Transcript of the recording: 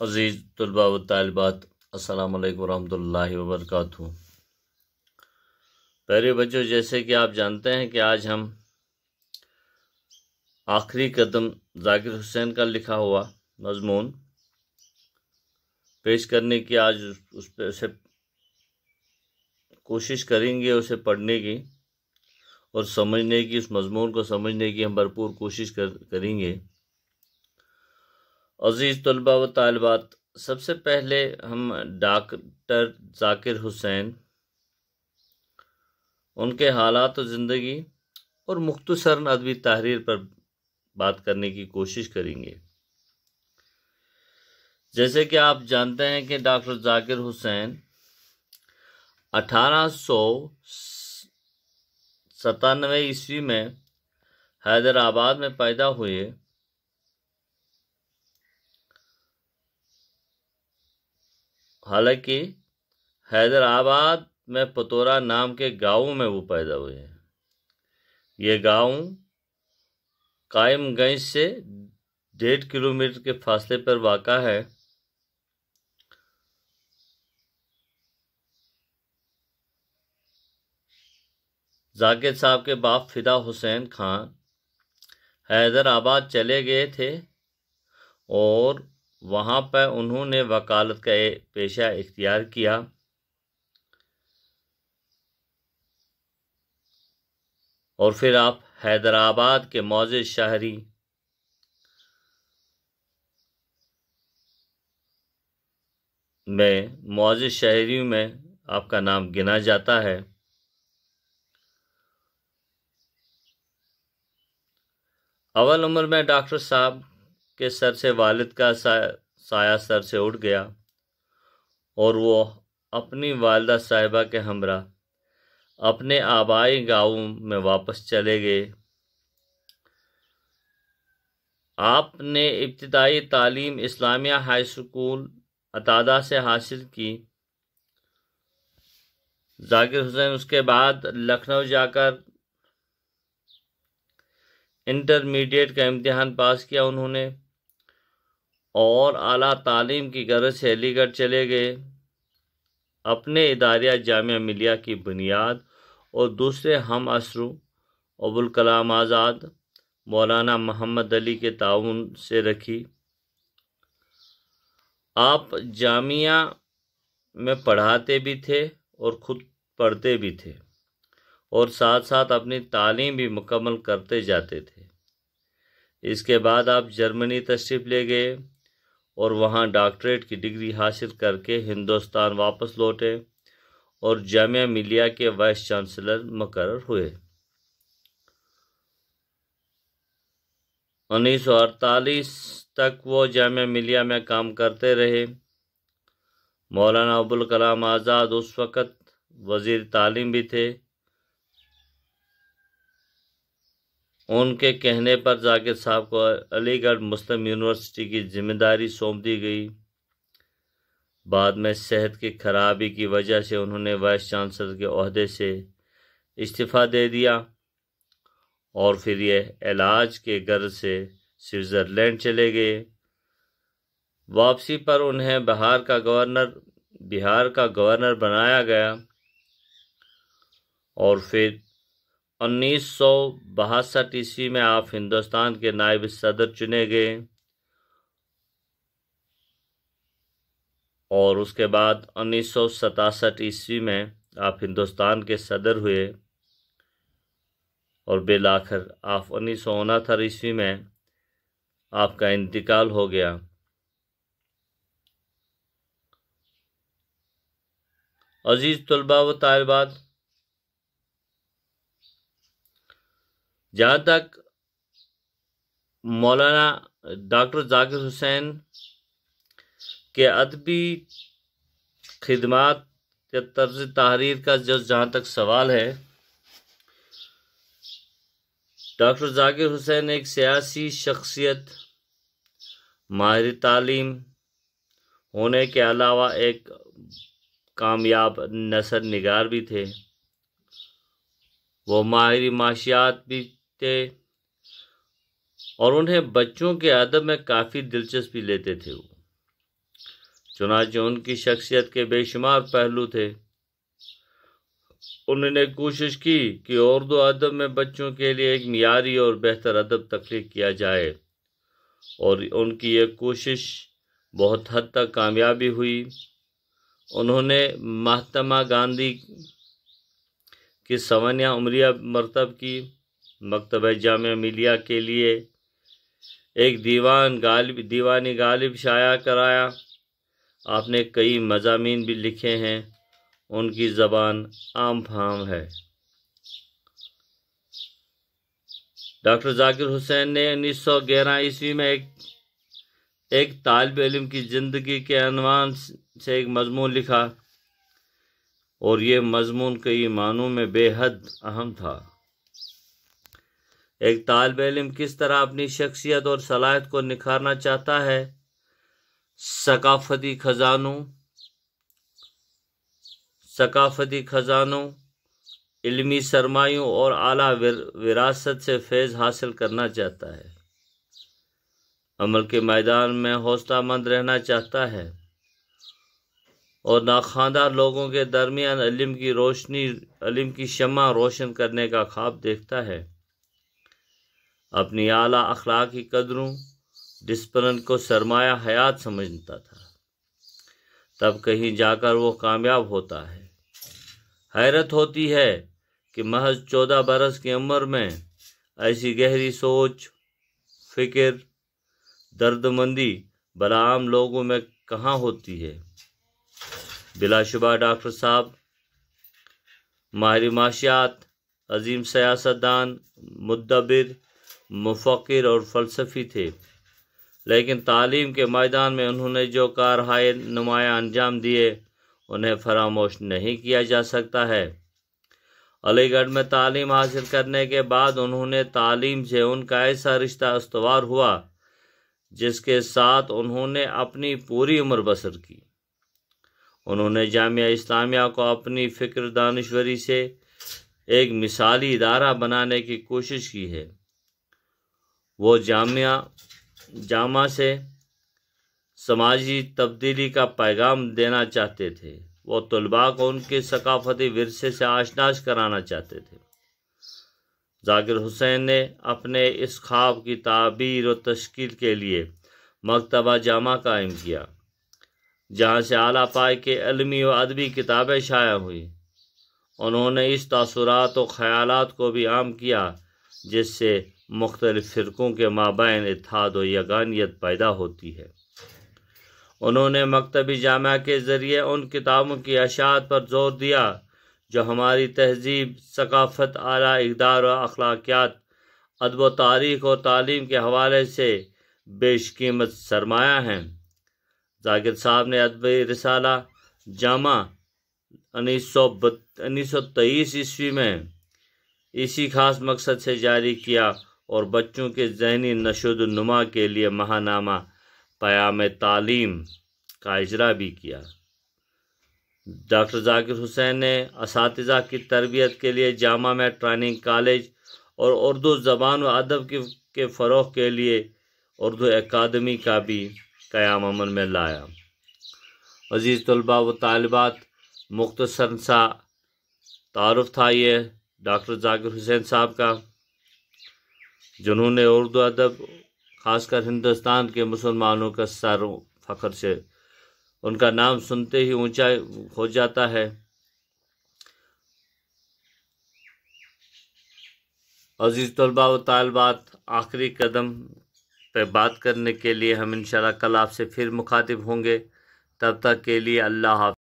عزیز طلباء و طالبات، السلام علیکم ورحمۃ اللہ وبرکاتہ۔ پیارے بچوں، جیسے کہ آپ جانتے ہیں کہ آج ہم آخری قدم ذاکر حسین کا لکھا ہوا مضمون پیش کرنے کی آج اسے کوشش کریں گے، اسے پڑھنے کی اور سمجھنے کی، اس مضمون کو سمجھنے کی ہم بھرپور کوشش کریں گے۔ عزیز طلباء و طالبات، سب سے پہلے ہم ڈاکٹر ذاکر حسین، ان کے حالات و زندگی اور مختصراً ادبی تحریر پر بات کرنے کی کوشش کریں گے۔ جیسے کہ آپ جانتے ہیں کہ ڈاکٹر ذاکر حسین 1897 عیسوی میں حیدرآباد میں پیدا ہوئے۔ حالانکہ حیدرآباد میں پتورا نام کے گاؤں میں وہ پیدا ہوئے ہیں۔ یہ گاؤں قائم گنج سے 1.5 کلومیٹر کے فاصلے پر واقع ہے۔ ذاکر صاحب کے باپ فدا حسین خان حیدرآباد چلے گئے تھے اور وہاں پر انہوں نے وکالت کا پیشہ اختیار کیا۔ اور پھر آپ حیدرآباد کے معزز شہری شہریوں میں آپ کا نام گنا جاتا ہے۔ اول عمر میں ڈاکٹر صاحب کے سر سے والد کا سایہ سر سے اٹھ گیا اور وہ اپنی والدہ صاحبہ کے ہمراہ اپنے آبائی گاؤں میں واپس چلے گئے۔ آپ نے ابتدائی تعلیم اسلامیہ ہائی سکول اتادا سے حاصل کی۔ ذاکر حسین اس کے بعد لکھنؤ جا کر انٹرمیڈیٹ کا امتحان پاس کیا انہوں نے، اور اعلیٰ تعلیم کی غرض سے علی گڑھ چلے گئے۔ اپنے اداریہ جامعہ ملیہ کی بنیاد اور دوسرے ہم عصروں ابوالکلام آزاد، مولانا محمد علی کے تعاون سے رکھی۔ آپ جامعہ میں پڑھاتے بھی تھے اور خود پڑھتے بھی تھے اور ساتھ ساتھ اپنی تعلیم بھی مکمل کرتے جاتے تھے۔ اس کے بعد آپ جرمنی تشریف لے گئے اور وہاں ڈاکٹریٹ کی ڈگری حاصل کر کے ہندوستان واپس لوٹے اور جامعہ ملیہ کے وائس چانسلر مقرر ہوئے۔ 1948 تک وہ جامعہ ملیہ میں کام کرتے رہے۔ مولانا ابوالکلام آزاد اس وقت وزیر تعلیم بھی تھے۔ ان کے کہنے پر ذاکر صاحب کو علی گڑھ مسلم یونیورسٹی کی ذمہ داری سونپ دی گئی۔ بعد میں صحت کی خرابی کی وجہ سے انہوں نے وائس چانسلر کے عہدے سے استعفیٰ دے دیا اور پھر یہ علاج کے غرض سے سوئٹزرلینڈ چلے گئے۔ واپسی پر انہیں بہار کا گورنر بنایا گیا اور پھر 1962 عیسوی میں آپ ہندوستان کے نائب صدر چنے گئے اور اس کے بعد 1967 عیسوی میں آپ ہندوستان کے صدر ہوئے اور بالآخر آپ 1969 عیسوی میں آپ کا انتقال ہو گیا۔ عزیز طلباء و طالبات، جہاں تک مولانا ڈاکٹر ذاکر حسین کے ادبی خدمات یا طرز تحریر کا جہاں تک سوال ہے، ڈاکٹر ذاکر حسین ایک سیاسی شخصیت، ماہر تعلیم ہونے کے علاوہ ایک کامیاب نثر نگار بھی تھے۔ وہ ماہر معاشیات بھی تھے اور انہیں بچوں کے ادب میں کافی دلچسپی لیتے تھے۔ چنانچہ ان کی شخصیت کے بے شمار پہلو تھے۔ انہوں نے کوشش کی کہ اردو ادب میں بچوں کے لیے ایک معیاری اور بہتر ادب تخلیق کیا جائے، اور ان کی یہ کوشش بہت حد تک کامیابی ہوئی۔ انہوں نے مہاتما گاندھی کی 57 عمریہ مرتب کی، مکتبہ جامعہ ملیہ کے لیے ایک دیوانی غالب شائع کرایا۔ آپ نے کئی مضامین بھی لکھے ہیں، ان کی زبان عام فہم ہے۔ ڈاکٹر ذاکر حسین نے 1911 عیسوی میں ایک طالب علم کی زندگی کے عنوان سے ایک مضمون لکھا، اور یہ مضمون کئی معنوں میں بے حد اہم تھا۔ ایک طالب علم کس طرح اپنی شخصیت اور صلاحیت کو نکھارنا چاہتا ہے، ثقافتی خزانوں، علمی سرمایوں اور اعلیٰ وراثت سے فیض حاصل کرنا چاہتا ہے، عمل کے میدان میں حوصلہ مند رہنا چاہتا ہے، اور ناخواندہ لوگوں کے درمیان علم کی شمع روشن کرنے کا خواب دیکھتا ہے۔ اپنی اعلیٰ اخلاقی قدروں، ڈسپلن کو سرمایہ حیات سمجھتا تھا، تب کہیں جا کر وہ کامیاب ہوتا ہے۔ حیرت ہوتی ہے کہ محض 14 برس کی عمر میں ایسی گہری سوچ، فکر، دردمندی بلا عام لوگوں میں کہاں ہوتی ہے۔ بلا شبہ ڈاکٹر صاحب ماہر معاشیات، عظیم سیاستدان، مدبر، مفکر اور فلسفی تھے، لیکن تعلیم کے میدان میں انہوں نے جو کارہائے نمایاں انجام دیے انہیں فراموش نہیں کیا جا سکتا ہے۔ علی گڑھ میں تعلیم حاصل کرنے کے بعد انہوں نے تعلیم سے ان کا ایسا رشتہ استوار ہوا جس کے ساتھ انہوں نے اپنی پوری عمر بسر کی۔ انہوں نے جامعہ اسلامیہ کو اپنی فکر دانشوری سے ایک مثالی ادارہ بنانے کی کوشش کی ہے۔ وہ جامعہ سے سماجی تبدیلی کا پیغام دینا چاہتے تھے۔ وہ طلباء کو ان کے ثقافتی ورثے سے آشنا کرانا چاہتے تھے۔ ذاکر حسین نے اپنے اس خواب کی تعبیر و تشکیل کے لیے مکتبہ جامعہ قائم کیا، جہاں سے اعلیٰ پائے کے علمی و ادبی کتابیں شائع ہوئیں۔ انہوں نے اس تاثرات و خیالات کو بھی عام کیا جس سے مختلف فرقوں کے مابین اتحاد و یگانیت پیدا ہوتی ہے۔ انہوں نے مکتبی جامعہ کے ذریعے ان کتابوں کی اشاعت پر زور دیا جو ہماری تہذیب، ثقافت، اعلیٰ اقدار و اخلاقیات، ادب و تاریخ اور تعلیم کے حوالے سے بیش قیمت سرمایہ ہیں۔ ذاکر صاحب نے ادبی رسالہ جامع 1923 عیسوی میں اسی خاص مقصد سے جاری کیا اور بچوں کے ذہنی نشو و نما کے لیے ماہنامہ پیام تعلیم کا اجرا بھی کیا۔ ڈاکٹر ذاکر حسین نے اساتذہ کی تربیت کے لیے جامعہ میں ٹریننگ کالج اور اردو زبان و ادب کے فروغ کے لیے اردو اکیڈمی کا بھی قیام عمل میں لایا۔ عزیز طلباء و طالبات، مختصر سا تعارف تھا یہ ڈاکٹر ذاکر حسین صاحب کا، جنہوں نے اردو ادب خاص کر ہندوستان کے مسلمانوں کا سر و فخر سے ان کا نام سنتے ہی اونچا ہو جاتا ہے۔ عزیز طلباء و طالبات، آخری قدم پہ بات کرنے کے لیے ہم انشاءاللہ کل آپ سے پھر مخاطب ہوں گے۔ تب تک کے لیے اللہ حافظ۔